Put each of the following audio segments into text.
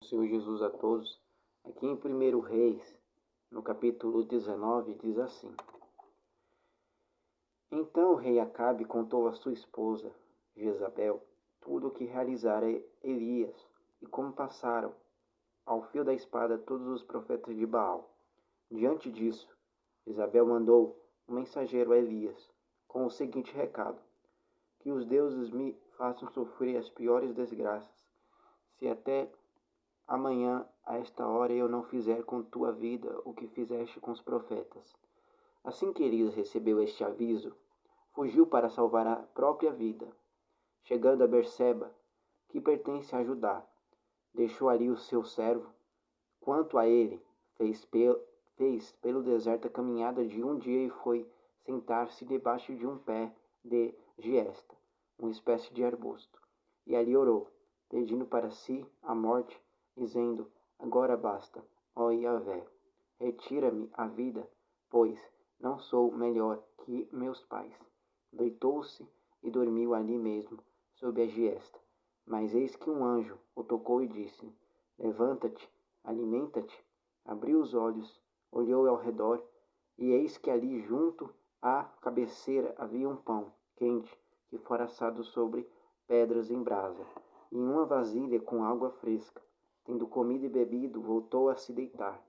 Senhor Jesus a todos. Aqui em 1 Reis, no capítulo 19, diz assim: Então o rei Acabe contou a sua esposa, Jezabel, tudo o que realizara Elias e como passaram ao fio da espada todos os profetas de Baal. Diante disso, Jezabel mandou um mensageiro a Elias com o seguinte recado: Que os deuses me façam sofrer as piores desgraças, se até amanhã, a esta hora, eu não fizer com tua vida o que fizeste com os profetas. Assim que Elias recebeu este aviso, fugiu para salvar a própria vida. Chegando a Berseba, que pertence a Judá, deixou ali o seu servo. Quanto a ele, fez pelo deserto a caminhada de um dia e foi sentar-se debaixo de um pé de giesta, uma espécie de arbusto. E ali orou, pedindo para si a morte, dizendo: Agora basta, ó Yahvé, retira-me a vida, pois não sou melhor que meus pais. Deitou-se e dormiu ali mesmo, sob a giesta. Mas eis que um anjo o tocou e disse: Levanta-te, alimenta-te. Abriu os olhos, olhou ao redor, e eis que ali junto à cabeceira havia um pão quente que fora assado sobre pedras em brasa, e uma vasilha com água fresca. Tendo comido e bebido, voltou a se deitar.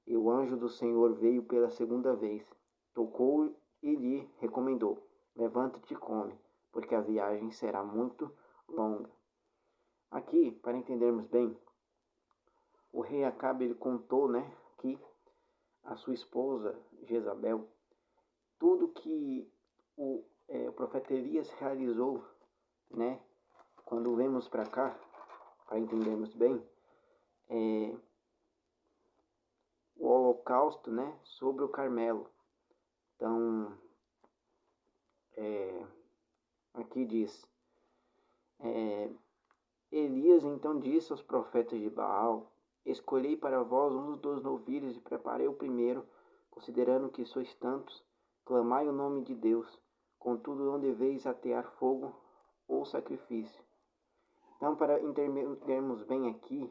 E o anjo do Senhor veio pela segunda vez, tocou e lhe recomendou: Levanta-te e come, porque a viagem será muito longa. Aqui, para entendermos bem, o rei Acabe ele contou, que a sua esposa Jezabel, tudo que o profeta Elias realizou, quando vemos para cá, para entendermos bem, o holocausto, sobre o Carmelo. Então, aqui diz: Elias então disse aos profetas de Baal: Escolhei para vós um dos novilhos e preparei o primeiro, considerando que sois tantos, clamai o nome de Deus. Contudo, não deveis atear fogo ou sacrifício. Então, para entendermos bem aqui,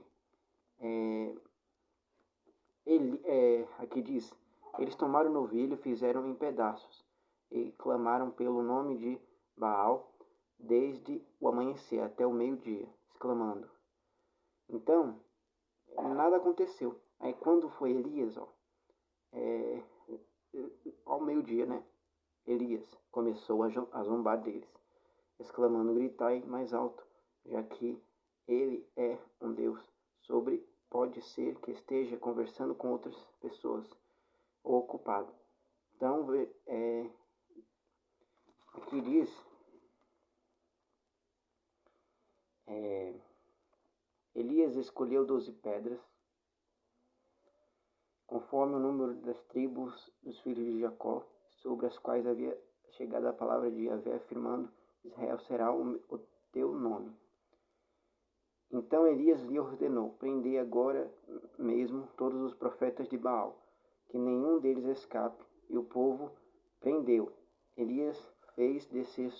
aqui diz: Eles tomaram o novilho, fizeram em pedaços e clamaram pelo nome de Baal desde o amanhecer até o meio-dia, exclamando. Então, nada aconteceu. Aí quando foi Elias, ao meio-dia, Elias começou a zombar deles, exclamando: Gritai mais alto, já que ele é um Deus. Pode ser que esteja conversando com outras pessoas ou ocupado. Então, aqui diz: Elias escolheu 12 pedras, conforme o número das tribos dos filhos de Jacó, sobre as quais havia chegado a palavra de Yahvé, afirmando: Israel será o teu nome. Então Elias lhe ordenou: Prendei agora mesmo todos os profetas de Baal, que nenhum deles escape. E o povo prendeu. Elias fez descer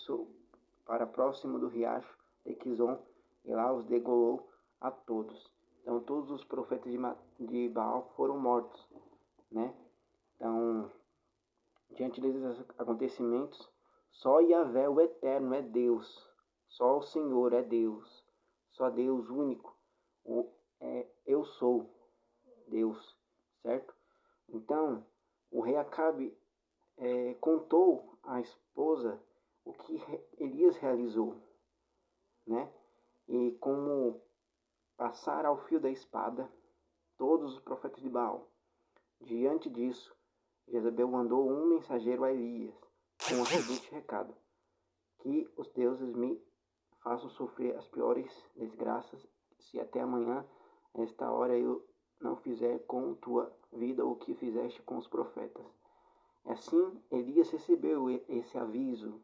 para próximo do riacho de Quizon, e lá os degolou a todos. Então todos os profetas de Baal foram mortos, Então, diante desses acontecimentos, só Yahvé, o Eterno, é Deus. Só o Senhor é Deus. Só Deus único. Eu sou Deus, certo? Então, o rei Acabe contou à esposa o que Elias realizou, E como passar ao fio da espada todos os profetas de Baal. Diante disso, Jezabel mandou um mensageiro a Elias com o seguinte recado: Que os deuses me façam sofrer as piores desgraças, se até amanhã, esta hora, eu não fizer com tua vida o que fizeste com os profetas. Assim, Elias recebeu esse aviso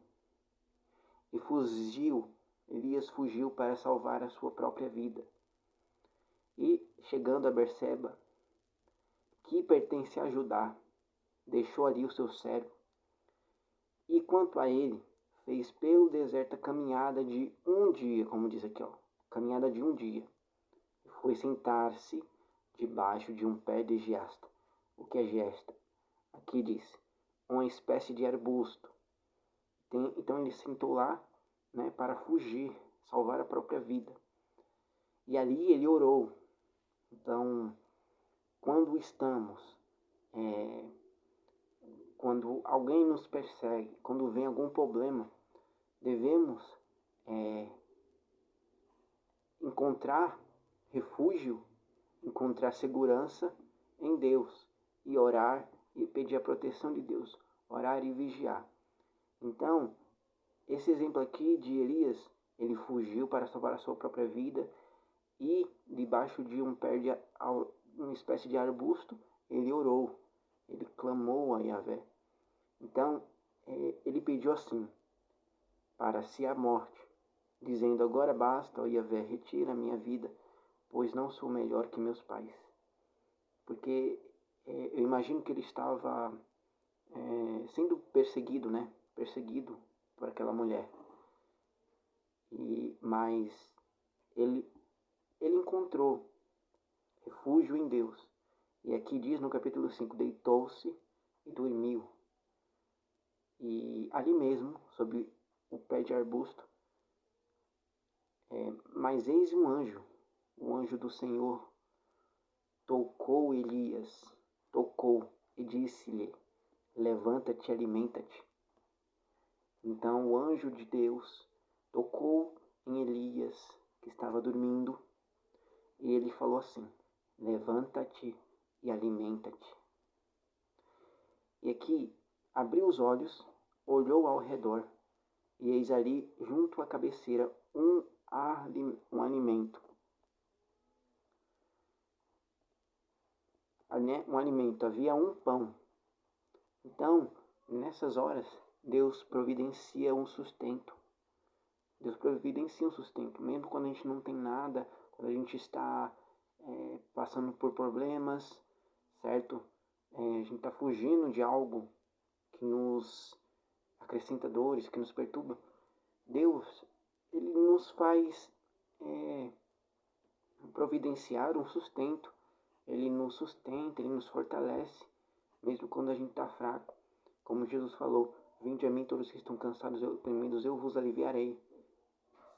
e fugiu. Elias fugiu para salvar a sua própria vida. E, chegando a Berseba, que pertence a Judá, deixou ali o seu servo. E quanto a ele, fez pelo deserto a caminhada de um dia, como diz aqui, caminhada de um dia. foi sentar-se debaixo de um pé de giasta. O que é giasta? Aqui diz, uma espécie de arbusto. Então ele sentou lá, né, para fugir, salvar a própria vida. E ali ele orou. Então, quando quando alguém nos persegue, quando vem algum problema, devemos encontrar refúgio, encontrar segurança em Deus e orar e pedir a proteção de Deus, orar e vigiar. Então, esse exemplo aqui de Elias, ele fugiu para salvar a sua própria vida e debaixo de uma espécie de arbusto, ele orou, ele clamou a Yahvé. Então, ele pediu assim, para si a morte, dizendo, agora basta, ó Yahvé, retira a minha vida, pois não sou melhor que meus pais. Porque eu imagino que ele estava sendo perseguido, né? Perseguido por aquela mulher. Mas ele encontrou refúgio em Deus. E aqui diz no capítulo 5, deitou-se e dormiu. E ali mesmo, sob o pé de arbusto, mas eis um anjo, o anjo do Senhor, tocou Elias, e disse-lhe, levanta-te e alimenta-te. Então o anjo de Deus tocou em Elias, que estava dormindo, e ele falou assim, levanta-te e alimenta-te. E aqui, abriu os olhos, olhou ao redor, e eis ali, junto à cabeceira, um alimento. Um alimento, havia um pão. Então, nessas horas, Deus providencia um sustento. Deus providencia um sustento, mesmo quando a gente não tem nada, quando a gente está passando por problemas, certo? A gente está fugindo de algo que nos acrescenta dores, que nos perturba. Deus, ele nos faz providenciar um sustento. Ele nos sustenta, ele nos fortalece, mesmo quando a gente está fraco. Como Jesus falou, vinde a mim todos que estão cansados e oprimidos, eu vos aliviarei,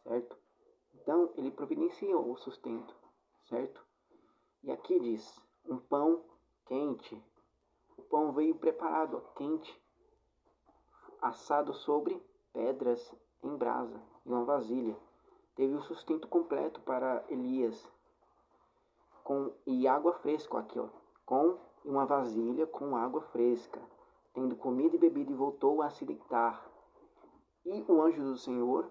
certo? Então, ele providenciou o sustento, certo? E aqui diz, um pão quente. O pão veio preparado, quente, assado sobre pedras em brasa, em uma vasilha. Teve o sustento completo para Elias. E água fresca, aqui ó, com uma vasilha com água fresca, tendo comido e bebido, e voltou a se deitar. E o anjo do Senhor,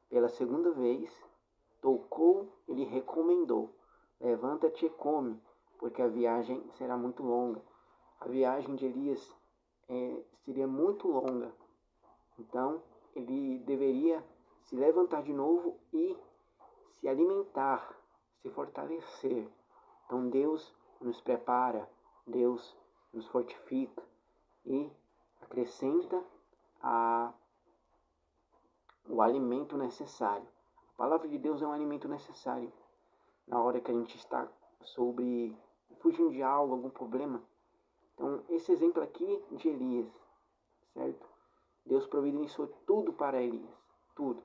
pela segunda vez, tocou e lhe recomendou, levanta-te e come, porque a viagem será muito longa. A viagem de Elias seria muito longa. Então, ele deveria se levantar de novo e se alimentar, se fortalecer. Então Deus nos prepara, Deus nos fortifica e acrescenta o alimento necessário. A palavra de Deus é um alimento necessário na hora que a gente está fugindo de algo, algum problema. Então esse exemplo aqui de Elias, certo? Deus providenciou tudo para Elias, tudo.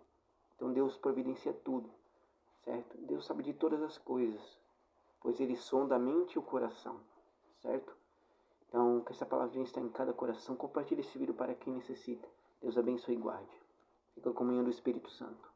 Então Deus providencia tudo, certo? Deus sabe de todas as coisas, pois Ele sonda a mente e o coração, certo? Então, que essa palavrinha está em cada coração. Compartilhe esse vídeo para quem necessita. Deus abençoe e guarde. Fica a comunhão do Espírito Santo.